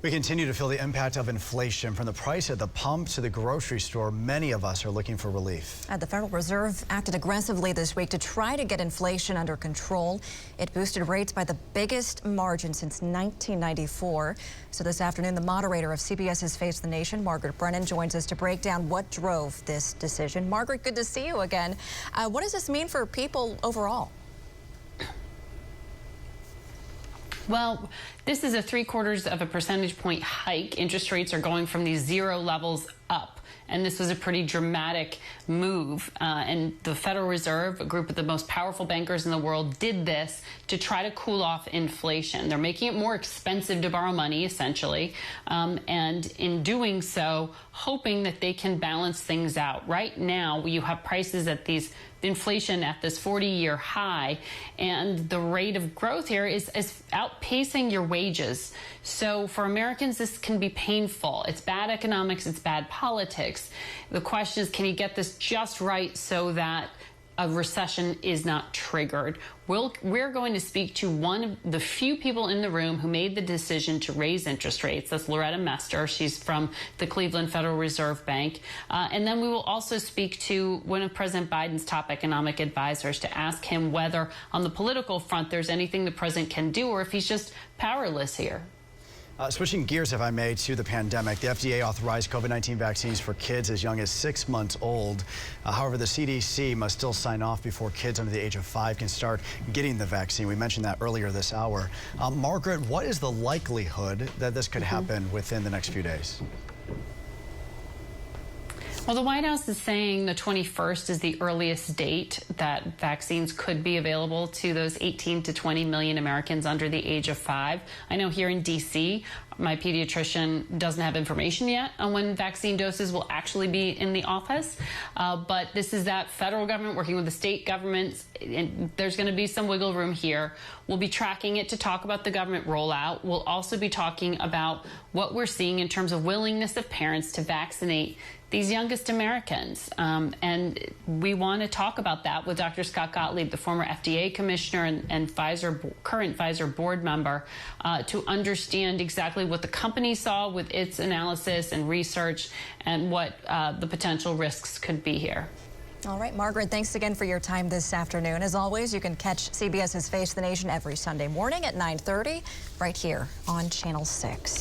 We continue to feel the impact of inflation. From the price at the pump to the grocery store, many of us are looking for relief. The Federal Reserve acted aggressively this week to try to get inflation under control. It boosted rates by the biggest margin since 1994. So this afternoon, the moderator of CBS's Face the Nation, Margaret Brennan, joins us to break down what drove this decision. Margaret, good to see you again. What does this mean for people overall? Well, this is a 0.75 percentage point hike. Interest rates are going from these zero levels up. And this was a pretty dramatic move. And the Federal Reserve, a group of the most powerful bankers in the world, did this to try to cool off inflation. They're making it more expensive to borrow money, essentially. And in doing so, hoping that they can balance things out. Right now, you have prices at inflation at this 40-year high, and the rate of growth here is outpacing your wages. So for Americans, this can be painful. It's bad economics, it's bad politics. The question is, can you get this just right so that a recession is not triggered? We're going to speak to one of the few people in the room who made the decision to raise interest rates. That's Loretta Mester. She's from the Cleveland Federal Reserve Bank. And then we will also speak to one of President Biden's top economic advisors to ask him whether on the political front there's anything the president can do or if he's just powerless here. Switching gears, if I may, to the pandemic. The FDA authorized COVID-19 vaccines for kids as young as 6 months old. However, the CDC must still sign off before kids under the age of 5 can start getting the vaccine. We mentioned that earlier this hour. Margaret, what is the likelihood that this could happen within the next few days? Well, the White House is saying the 21st is the earliest date that vaccines could be available to those 18 to 20 million Americans under the age of 5. I know here in D.C., my pediatrician doesn't have information yet on when vaccine doses will actually be in the office. But this is that federal government working with the state governments. And there's going to be some wiggle room here. We'll be tracking it to talk about the government rollout. We'll also be talking about what we're seeing in terms of willingness of parents to vaccinate these youngest Americans. And we want to talk about that with Dr. Scott Gottlieb, the former FDA commissioner and current Pfizer board member, to understand exactly what the company saw with its analysis and research and what the potential risks could be here. All right, Margaret, thanks again for your time this afternoon. As always, you can catch CBS's Face the Nation every Sunday morning at 9:30 right here on Channel 6.